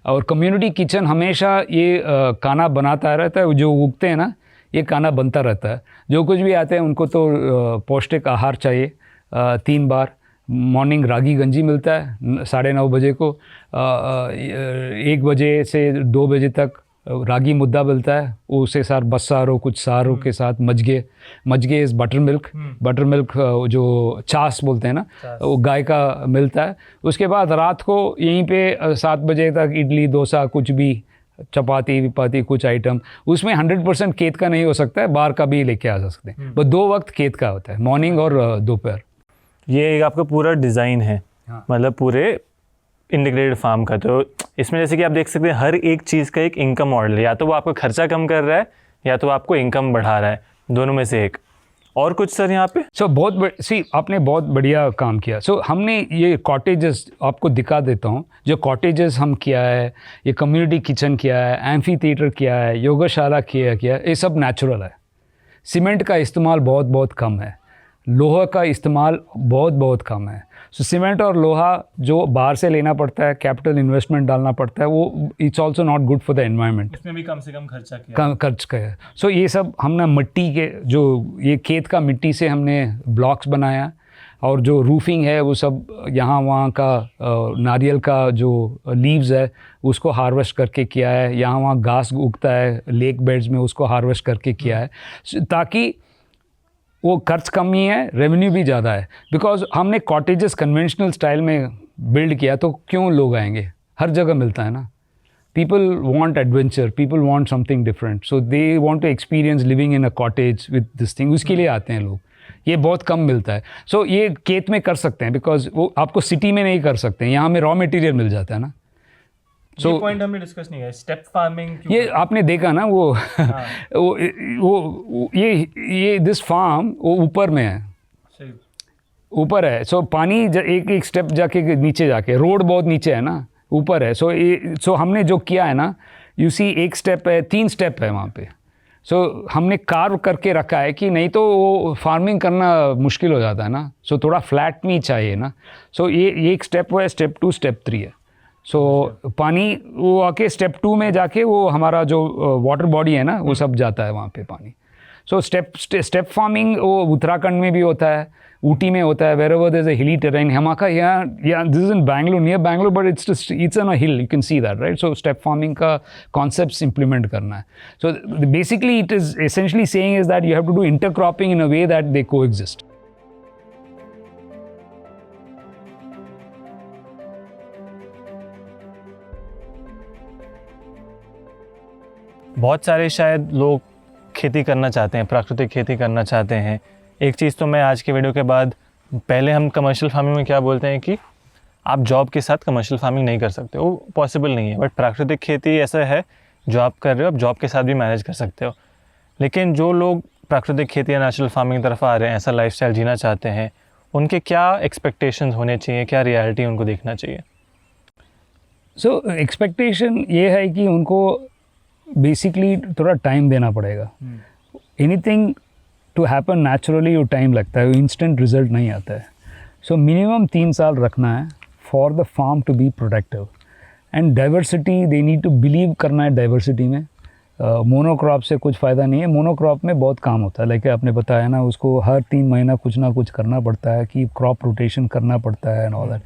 और कम्युनिटी किचन हमेशा ये खाना बनाता रहता है. जो उगते हैं ना, ये खाना बनता रहता है. जो कुछ भी आते हैं उनको तो पौष्टिक आहार चाहिए. 3 बार मॉर्निंग रागी गंजी मिलता है 9:30 बजे को. 1 बजे से 2 बजे तक रागी मुद्दा मिलता है. उसके साथ बस्सारो, कुछ सारों के साथ मज्गे इज़ बटर मिल्क जो छाछ बोलते हैं ना, वो गाय का मिलता है. उसके बाद रात को यहीं पे 7 बजे तक इडली डोसा, कुछ भी चपाती विपाती कुछ आइटम. उसमें 100% खेत का नहीं हो सकता है, बाहर का भी लेके आ सकते हैं. बस 2 वक्त खेत का होता है, मॉर्निंग और दोपहर. ये एक आपका पूरा डिज़ाइन है. हाँ. मतलब पूरे इंटीग्रेटेड फार्म का. तो इसमें जैसे कि आप देख सकते हैं हर एक चीज़ का एक इनकम मॉडल है. या तो वो आपका खर्चा कम कर रहा है या तो आपको इनकम बढ़ा रहा है, दोनों में से एक. और कुछ सर यहाँ पे? आपने बहुत बढ़िया काम किया. हमने ये कॉटेजेस आपको दिखा देता हूँ. जो कॉटेजेस हम किया है, ये कम्युनिटी किचन किया है, एम्फी थिएटर किया है, योगाशाला किया है, ये सब नेचुरल है. सीमेंट का इस्तेमाल बहुत बहुत कम है. लोहा का इस्तेमाल बहुत बहुत कम है. सीमेंट और लोहा जो बाहर से लेना पड़ता है, कैपिटल इन्वेस्टमेंट डालना पड़ता है, वो it's also not good for the environment. इसमें भी कम से कम खर्चा किया, खर्च का है. ये सब हमने मिट्टी के, जो ये खेत का मिट्टी से हमने ब्लॉक्स बनाया. और जो रूफिंग है वो सब यहाँ वहाँ का नारियल का जो लीव्स है उसको हार्वेस्ट करके किया है. यहाँ वहाँ घास उगता है लेक बेड्स में, उसको हार्वेस्ट करके किया है, ताकि वो खर्च कम ही है, रेवेन्यू भी ज़्यादा है. बिकॉज हमने कॉटेजेस कन्वेंशनल स्टाइल में बिल्ड किया, तो क्यों लोग आएंगे? हर जगह मिलता है ना. People want adventure, people want something different, so they want to experience living in a cottage with this thing. उसके लिए आते हैं लोग. ये बहुत कम मिलता है. ये खेत में कर सकते हैं, बिकॉज वो आपको सिटी में नहीं कर सकते हैं. यहाँ हमें रॉ मटेरियल मिल जाता है ना. ये पॉइंट हमने डिस्कस नहीं किया, स्टेप फार्मिंग. ये आपने देखा ना वो वो ये दिस फार्म वो ऊपर में है, ऊपर है. पानी एक स्टेप जाके नीचे जाके, रोड बहुत नीचे है ना, ऊपर है. हमने जो किया है ना, यू सी, 1 स्टेप है, 3 स्टेप है वहाँ पे. हमने कार्व करके रखा है कि नहीं तो वो फार्मिंग करना मुश्किल हो जाता है ना. थोड़ा फ्लैट में चाहिए ना. ये 1 स्टेप है, स्टेप 2, स्टेप 3 है. पानी वो आके स्टेप 2 में जाके वो हमारा जो वाटर बॉडी है ना, वो सब जाता है वहाँ पे पानी. स्टेप फार्मिंग वो उत्तराखंड में भी होता है, ऊटी में होता है, wherever there's a hilly terrain. हमारा यहाँ this is in Bangalore, near Bangalore, but it's on a hill, you can see that, right? Step farming का concepts implement करना है. Basically it is essentially saying is that you have to do intercropping in a way that they coexist. बहुत सारे शायद लोग खेती करना चाहते हैं, प्राकृतिक खेती करना चाहते हैं. एक चीज़ तो मैं आज के वीडियो के बाद, पहले हम कमर्शियल फार्मिंग में क्या बोलते हैं कि आप जॉब के साथ कमर्शियल फार्मिंग नहीं कर सकते, वो पॉसिबल नहीं है. बट प्राकृतिक खेती ऐसा है जो आप कर रहे हो, आप जॉब के साथ भी मैनेज कर सकते हो. लेकिन जो लोग प्राकृतिक खेती या नेचुरल फार्मिंग की तरफ आ रहे हैं, ऐसा लाइफस्टाइल जीना चाहते हैं, उनके क्या एक्सपेक्टेशंस होने चाहिए, क्या रियलिटी उनको देखना चाहिए? एक्सपेक्टेशन ये है कि उनको बेसिकली थोड़ा टाइम देना पड़ेगा. एनीथिंग टू हैपन नेचुरली वो टाइम लगता है, इंस्टेंट रिजल्ट नहीं आता है. मिनिमम 3 साल रखना है for the farm to be productive. And diversity, they need to believe करना है डाइवर्सिटी में. मोनोक्रॉप से कुछ फ़ायदा नहीं है. मोनोक्रॉप में बहुत काम होता है, लाइक आपने बताया ना, उसको हर 3 महीना कुछ ना कुछ करना पड़ता है, कि क्रॉप रोटेशन करना पड़ता है एंड ऑल दैट.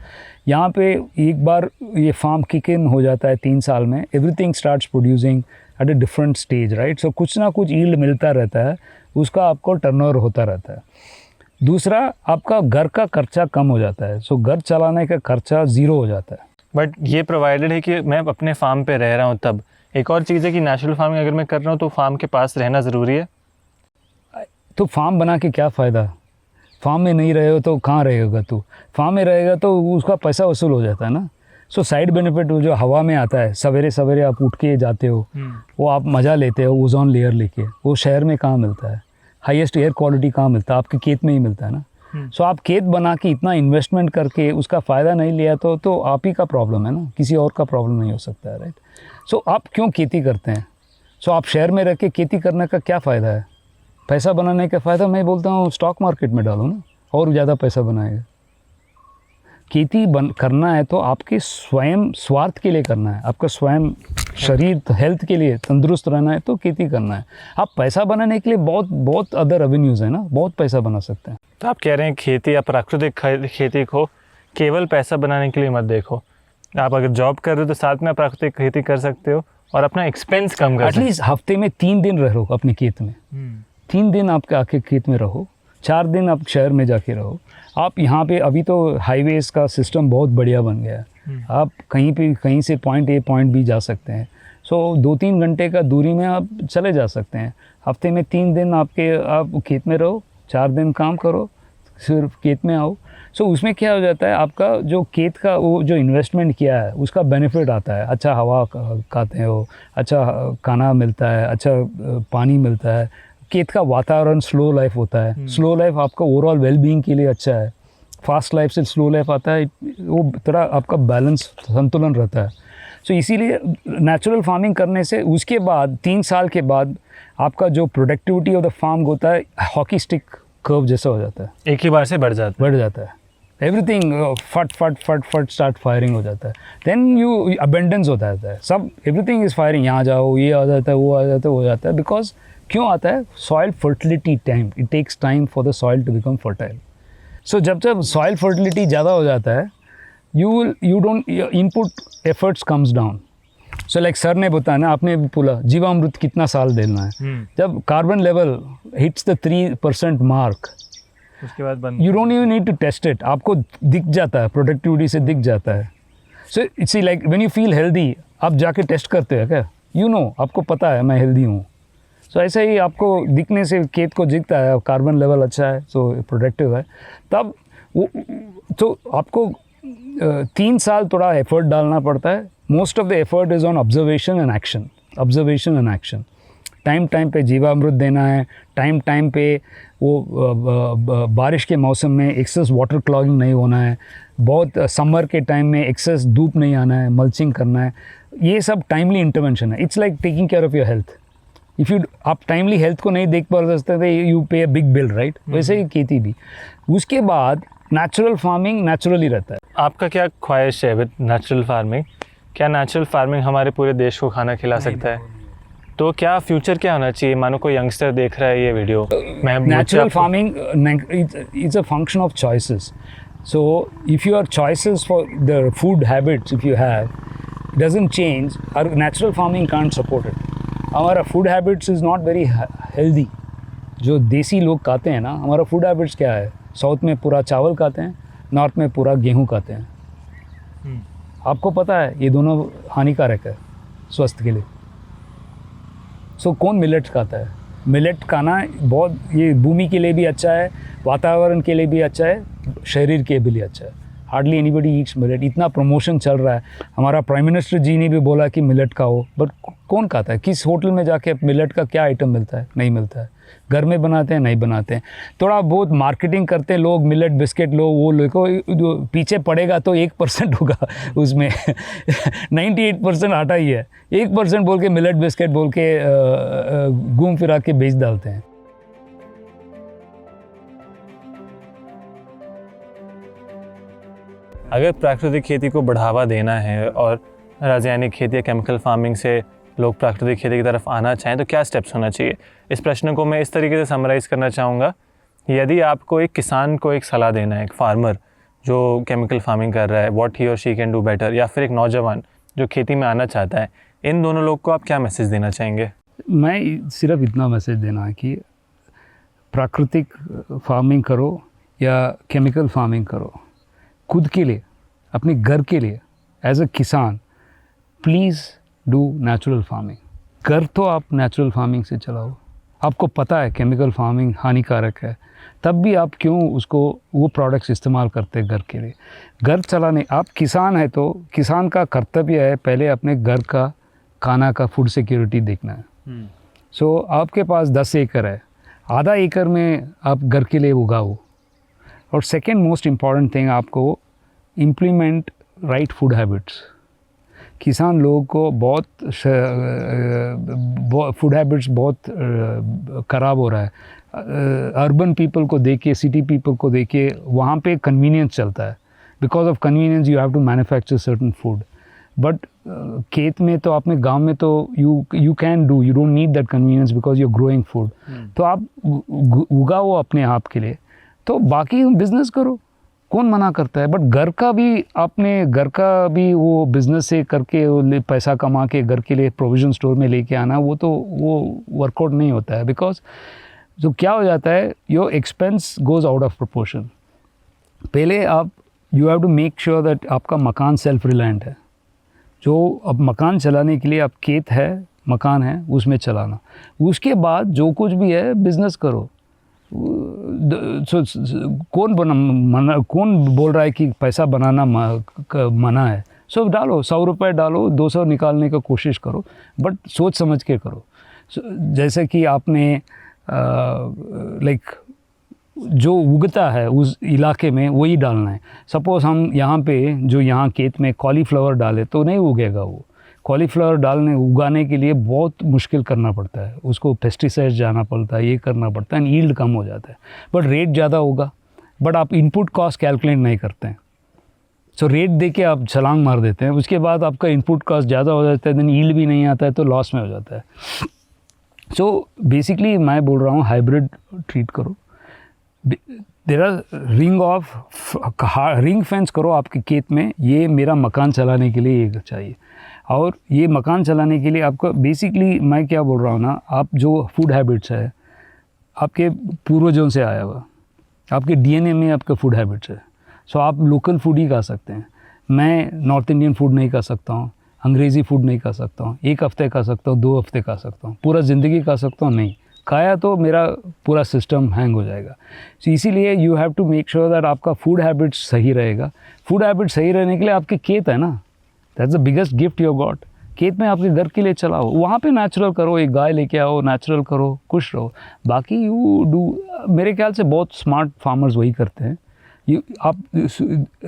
यहाँ पे एक बार ये फार्म किक इन हो जाता है 3 साल में, everything starts producing at a different stage, right. कुछ ना कुछ यील्ड मिलता रहता है, उसका आपको टर्नओवर होता रहता है. दूसरा, आपका घर का खर्चा कम हो जाता है. घर चलाने का खर्चा 0 हो जाता है. बट ये प्रोवाइडेड है कि मैं अपने फार्म पे रह रहा हूँ तब, एक और चीज़ है कि नेचुरल फार्मिंग अगर मैं कर रहा हूँ तो फार्म के पास रहना ज़रूरी है। तो फार्म बना के क्या फ़ायदा? फार्म में नहीं रहे हो तो कहाँ रहेगा तू? फार्म में रहेगा तो उसका पैसा वसूल हो जाता है ना। सो साइड बेनिफिट जो हवा में आता है, सवेरे सवेरे आप उठ के जाते हो, वो आप मज़ा लेते हो ओजोन लेयर लेके, वो शहर में कहाँ मिलता है? हाईएस्ट एयर क्वालिटी कहाँ मिलता है? आपके खेत में ही मिलता है ना। सो आप खेत बना के इतना इन्वेस्टमेंट करके उसका फ़ायदा नहीं लिया तो आप ही का प्रॉब्लम है ना, किसी और का प्रॉब्लम नहीं हो सकता है, राइट। सो आप क्यों खेती करते हैं? सो आप शहर में रह के खेती करने का क्या फ़ायदा है? पैसा बनाने का फ़ायदा मैं बोलता हूँ स्टॉक मार्केट में डालो ना, और ज़्यादा पैसा बनाएगा। खेती करना है तो आपके स्वयं स्वार्थ के लिए करना है, आपका स्वयं शरीर हेल्थ के लिए तंदुरुस्त रहना है तो खेती करना है। आप पैसा बनाने के लिए बहुत अदर एवेन्यूज़ है ना, बहुत पैसा बना सकते हैं। तो आप कह रहे हैं खेती या प्राकृतिक खेती को केवल पैसा बनाने के लिए मत देखो। आप अगर जॉब कर रहे हो तो साथ में आप प्राकृतिक खेती कर सकते हो और अपना एक्सपेंस कम कर सकते हो। एटलीस्ट हफ्ते में 3 दिन रहो अपने खेत में, 3 दिन आपके आके खेत में रहो, 4 दिन आप शहर में जाके रहो। आप यहाँ पे अभी तो हाईवेज़ का सिस्टम बहुत बढ़िया बन गया है, आप कहीं से पॉइंट ए पॉइंट बी जा सकते हैं। सो 2-3 घंटे का दूरी में आप चले जा सकते हैं। हफ्ते में 3 दिन आप खेत में रहो, 4 दिन काम करो, सिर्फ खेत में आओ। सो उसमें क्या हो जाता है, आपका जो खेत का वो जो इन्वेस्टमेंट किया है उसका बेनिफिट आता है। अच्छा हवा खाते हो, अच्छा खाना मिलता है, अच्छा पानी मिलता है, खेत का वातावरण स्लो लाइफ होता है। स्लो लाइफ आपका ओवरऑल वेलबींग के लिए अच्छा है। फास्ट लाइफ से स्लो लाइफ आता है, वो थोड़ा आपका बैलेंस संतुलन रहता है। सो इसीलिए नेचुरल फार्मिंग करने से उसके बाद 3 साल के बाद आपका जो प्रोडक्टिविटी ऑफ द फार्म होता है हॉकी स्टिक कर्व जैसा हो जाता है, एक ही बार से बढ़ जाता है। एवरीथिंग फट फट फट फट स्टार्ट फायरिंग हो जाता है। देन यू अबेंडेंस हो जाता है, सब एवरीथिंग इज़ फायरिंग। यहाँ जाओ, ये आ जाता है, वो आ जाता है, हो जाता है। बिकॉज क्यों आता है? Soil fertility time, it takes time for the soil to become fertile. So जब सॉइल फर्टिलिटी ज़्यादा हो जाता है, you don't input efforts comes down. So like sir ने बताया ना, आपने बोला जीवामृत कितना साल देना है। जब carbon level hits the 3% mark, उसके बाद बंद। You don't even need to test it, आपको दिख जाता है, प्रोडक्टिविटी से दिख जाता है। So it's like when you feel healthy, आप जाके टेस्ट करते हो क्या? आपको पता है मैं हेल्दी हूँ। सो ऐसे ही आपको दिखने से खेत को दिखता है, कार्बन लेवल अच्छा है, सो प्रोडक्टिव है। तब वो तो आपको 3 साल थोड़ा एफर्ट डालना पड़ता है। Most of the effort is on observation and action. Time पे जीवामृत देना है, टाइम पे वो बारिश के मौसम में एक्सेस वाटर क्लॉगिंग नहीं होना है, बहुत समर के टाइम में एक्सेस धूप नहीं आना है, मल्चिंग करना है। ये सब टाइमली इंटरवेंशन है। It's like taking care of your health. If you आप टाइमली हेल्थ को नहीं देख पा सकते थे, यू पे अ बिग बिल, राइट। वैसे ही खेती भी। उसके बाद नेचुरल फार्मिंग नेचुरली रहता है। आपका क्या ख्वाहिश है विद नेचुरल फार्मिंग? क्या नेचुरल फार्मिंग हमारे पूरे देश को खाना खिला सकता है? तो क्या फ्यूचर क्या होना चाहिए? मानो कोई यंगस्टर देख रहा है ये वीडियो, मैं natural farming it's a function of choices. So if your choices for the food habits if you have doesn't change, और natural farming can't support it. हमारा food habits is not very healthy. जो देसी लोग खाते हैं ना, हमारा food habits क्या है? साउथ में पूरा चावल खाते हैं, नॉर्थ में पूरा गेहूँ खाते हैं। आपको पता है ये दोनों हानिकारक है स्वास्थ्य के लिए। सो कौन मिलेट खाता है? मिलेट खाना बहुत, ये भूमि के लिए भी अच्छा है, वातावरण के लिए भी अच्छा है, शरीर के लिए अच्छा है। Hardly anybody Yeats millet. इतना प्रमोशन चल रहा है, हमारा प्राइम मिनिस्टर जी ने भी बोला कि मिलेट खाओ, बट कौन खाता है? किस होटल में जाके मिलेट का क्या आइटम मिलता है? नहीं मिलता है। घर में बनाते हैं? नहीं बनाते हैं। थोड़ा बहुत मार्केटिंग करते हैं लोग, मिलेट बिस्किट लो, वो लो, जो पीछे पड़ेगा तो 1% होगा उसमें 98% आटा ही है। 1% बोल के मिलेट बिस्किट बोल के घूम फिरा के बेच डालते हैं। अगर प्राकृतिक खेती को बढ़ावा देना है और रासायनिक खेती या केमिकल फार्मिंग से लोग प्राकृतिक खेती की तरफ आना चाहें तो क्या स्टेप्स होना चाहिए? इस प्रश्न को मैं इस तरीके से समराइज़ करना चाहूँगा, यदि आपको एक किसान को एक सलाह देना है, एक फार्मर जो केमिकल फार्मिंग कर रहा है, व्हाट ही और शी कैन डू बेटर, या फिर एक नौजवान जो खेती में आना चाहता है, इन दोनों लोग को आप क्या मैसेज देना चाहेंगे? मैं सिर्फ इतना मैसेज देना है कि प्राकृतिक फार्मिंग करो या केमिकल फार्मिंग करो, खुद के लिए, अपने घर के लिए, एज अ किसान, प्लीज़ डू नेचुरल फार्मिंग। घर तो आप नेचुरल फार्मिंग से चलाओ, आपको पता है केमिकल फार्मिंग हानिकारक है, तब भी आप क्यों उसको वो प्रोडक्ट्स इस्तेमाल करते हैं घर के लिए। घर चलाने, आप किसान है तो किसान का कर्तव्य है पहले अपने घर का खाना का फूड सिक्योरिटी देखना है। सो आपके पास 10 एकड़ है, आधा एकड़ में आप घर के लिए उगाओ। और सेकेंड मोस्ट इम्पॉर्टेंट थिंग, आपको इम्प्लीमेंट राइट फूड हैबिट्स। किसान लोगों को बहुत फूड हैबिट्स बहुत ख़राब हो रहा है। अर्बन पीपल को देखे, सिटी पीपल को देखे, वहाँ पे कन्वीनियंस चलता है। Because of convenience you have to manufacture certain food. But खेत में तो, अपने गांव में तो you can do, you don't need that convenience because you are growing food. तो आप उगाओ अपने आप के लिए, तो बाकी बिजनेस करो, कौन मना करता है। बट घर का भी, आपने घर का भी वो बिज़नेस से करके पैसा कमा के घर के लिए प्रोविज़न स्टोर में लेके आना, वो वर्कआउट नहीं होता है। बिकॉज जो क्या हो जाता है, your expense goes out of proportion. पहले आप, you have to make sure that आपका मकान सेल्फ रिलायंट है। जो अब मकान चलाने के लिए, आप खेत है, मकान है, उसमें चलाना। उसके बाद जो कुछ भी है बिज़नेस करो। कौन बोल रहा है कि पैसा बनाना मना है। सो डालो, 100 रुपये डालो, 200 निकालने का कोशिश करो, बट सोच समझ के करो। जैसे कि आपने लाइक जो उगता है उस इलाके में वही डालना है। सपोज़ हम यहाँ पे, जो यहाँ खेत में कॉलीफ्लावर डाले तो नहीं उगेगा। वो कॉलीफ्लावर उगाने के लिए बहुत मुश्किल करना पड़ता है, उसको पेस्टिसाइड जाना पड़ता है, ये करना पड़ता है, यील्ड कम हो जाता है, बट रेट ज़्यादा होगा। बट आप इनपुट कॉस्ट कैलकुलेट नहीं करते हैं। सो रेट दे के आप छलांग मार देते हैं, उसके बाद आपका इनपुट कॉस्ट ज़्यादा हो जाता है, देन यील्ड भी नहीं आता है, तो लॉस में हो जाता है। सो बेसिकली मैं बोल रहा हूँ हाइब्रिड ट्रीट करो। देयर आर रिंग फेंस करो आपके खेत में, ये मेरा मकान चलाने के लिए ये चाहिए। और ये मकान चलाने के लिए आपको बेसिकली, मैं क्या बोल रहा हूँ ना, आप जो फूड हैबिट्स है आपके पूर्वजों से आया हुआ, आपके डीएनए में आपका फूड हैबिट्स है। सो आप लोकल फूड ही खा सकते हैं। मैं नॉर्थ इंडियन फूड नहीं खा सकता हूँ, अंग्रेज़ी फूड नहीं खा सकता हूँ, 1 हफ़्ते खा सकता हूँ, 2 हफ़्ते खा सकता हूँ, पूरा ज़िंदगी खा सकता हूँ नहीं। खाया तो मेरा पूरा सिस्टम हैंग हो जाएगा। सो इसीलिए you have to make sure that आपका फूड हैबिट्स सही रहेगा। फूड हैबिट सही रहने के लिए आपके खेत है ना, that's the biggest gift you got. खेत में आपके घर के लिए चलाओ, वहाँ पे नेचुरल करो, एक गाय लेके आओ, नेचुरल करो, खुश रहो। बाकी यू डू, मेरे ख्याल से बहुत स्मार्ट फार्मर्स वही करते हैं। आप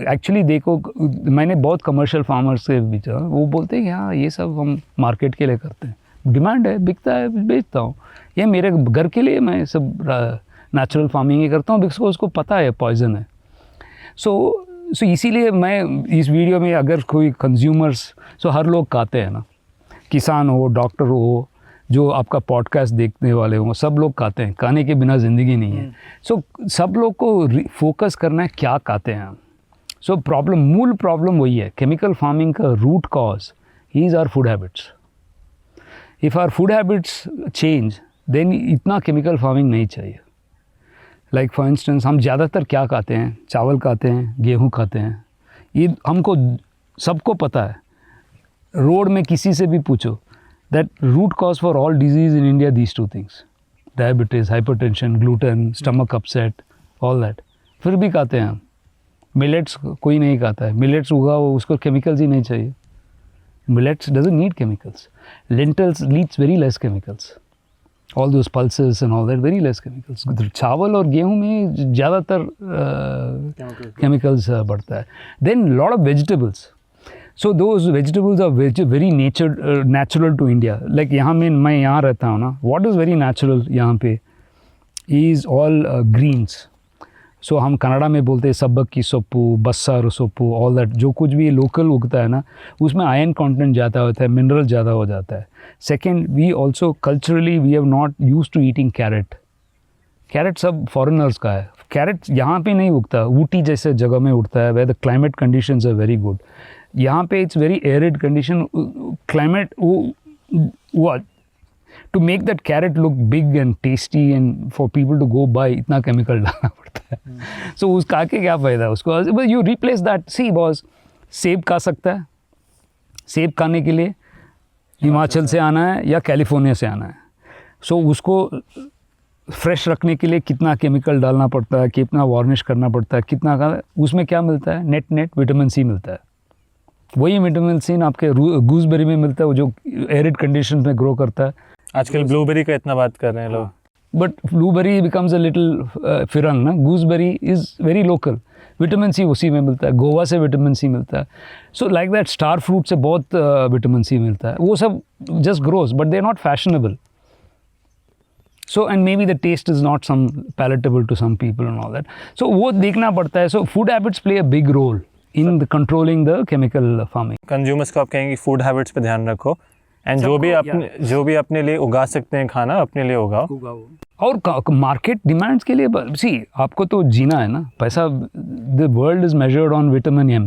एक्चुअली देखो, मैंने बहुत कमर्शियल फार्मर्स से भी, वो बोलते हैं कि हाँ ये सब हम मार्केट के लिए करते हैं, डिमांड है, बिकता है, बेचता हूँ। ये मेरे घर के लिए मैं सब नेचुरल फार्मिंग ही करता हूँ, बिकॉज उसको पता है पॉइजन है। सो इसीलिए मैं इस वीडियो में, अगर कोई कंज्यूमर्स, हर लोग खाते हैं ना, किसान हो, डॉक्टर हो, जो आपका पॉडकास्ट देखने वाले हों, सब लोग खाते हैं। खाने के बिना ज़िंदगी नहीं है। सो सब लोग को फोकस करना है क्या खाते हैं हम। सो मूल प्रॉब्लम वही है। केमिकल फार्मिंग का root cause is our food habits. If our food habits change, then इतना केमिकल फार्मिंग नहीं चाहिए। लाइक फॉर इंस्टेंस, हम ज़्यादातर क्या खाते हैं, चावल खाते हैं, गेहूँ खाते हैं, ये हमको सबको पता है। रोड में किसी से भी पूछो, that root cause for all disease in India, these 2 things, diabetes, hypertension, gluten, stomach upset, all that, फिर भी खाते हैं हम। मिलेट्स कोई नहीं खाता है, मिलेट्स उगाओ, उसको केमिकल्स ही नहीं चाहिए। Millets doesn't need chemicals, lentils needs very less chemicals, all those pulses and all that, very less chemicals. चावल और गेहूं में ज़्यादातर chemicals बढ़ता है. Then lot of vegetables. So those vegetables are very natural to India. Like यहाँ में मैं यहाँ रहता हूँ ना, what is very natural यहाँ पे is all greens. सो हम कन्नड़ा में बोलते हैं सब्बक की सोप्पू, बस्सार सोप्पू, ऑल दैट, जो कुछ भी लोकल उगता है ना, उसमें आयरन कंटेंट ज़्यादा होता है, मिनरल ज़्यादा हो जाता है. Second, we also culturally we have not use to eating carrot. Carrot सब फॉरेनर्स का है. कैरेट यहाँ पे नहीं उगता, ऊटी जैसे जगह में उगता है, where the climate conditions are very good. यहाँ पे it's very arid condition, climate वो to make that carrot look big and tasty and for people to go buy, इतना केमिकल डालना पड़ता है. So उस खा के क्या फ़ायदा उसको. But you replace that. See boss, सेब खा सकता है. सेब खाने के लिए हिमाचल से आना है या कैलिफोर्निया से आना है। सो उसको फ्रेश रखने के लिए कितना केमिकल डालना पड़ता है, कितना वार्निश करना पड़ता है, कितना का, उसमें क्या मिलता है, नेट विटामिन सी मिलता है। वही विटामिन सी आपके गूसबेरी में मिलता है, वो जो एरिड कंडीशन में ग्रो करता है। आजकल ब्लूबेरी का इतना बात कर रहे हैं लोग। But blueberry becomes a little फिरंग ना, gooseberry is very local, vitamin C उसी में मिलता है, गोवा से विटामिन सी मिलता है। So like that star fruit से बहुत विटामिन सी मिलता है। वो सब just grows but they are not fashionable. So and maybe the taste is not some palatable to some people and all that. So वो देखना पड़ता है। So food habits play a big role in the controlling the chemical farming. Consumers को आप कहेंगे food habits पे ध्यान रखो एंड जो भी अपने लिए उगा सकते हैं खाना अपने लिए उगाओ। और मार्केट डिमांड्स के लिए सी आपको तो जीना है ना, पैसा, the world is measured on vitamin M.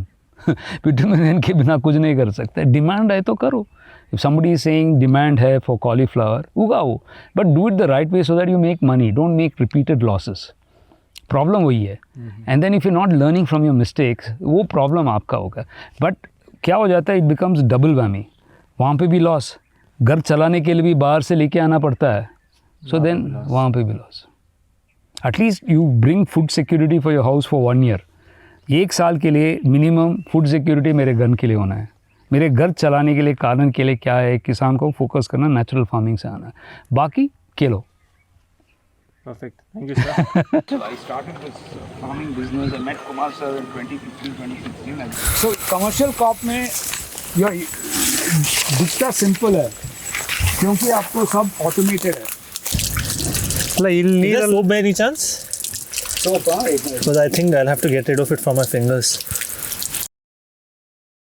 Vitamin M के बिना कुछ नहीं कर सकते। डिमांड है तो करो। If somebody is saying demand है फॉर कॉलीफ्लावर, उगाओ, but do it the right way so that you make money, don't make repeated losses. Problem वही है। And then if you not learning from your mistakes, वो problem आपका होगा। But क्या हो जाता है, इट बिकम्स डबल वैमी। वहाँ पे भी लॉस, घर चलाने के लिए भी बाहर से लेके आना पड़ता है। सो देन वहाँ पे भी loss. At least you bring food security for your house for 1 year. 1 साल के लिए मिनिमम फूड सिक्योरिटी मेरे घर के लिए होना है। मेरे घर चलाने के लिए कारण के लिए क्या है, किसान को फोकस करना, नेचुरल फार्मिंग से आना है, बाकी खेलो। Perfect. Thank you, sir. So I started this farming business. I met Kumar sir in 2015, 2016. So commercial crop में यह दिखता सिंपल है क्योंकि आपको सब ऑटोमेटेड है। Like, you'll need Is there a soap by any chance? So Because I think I'll have to get rid of it from my fingers.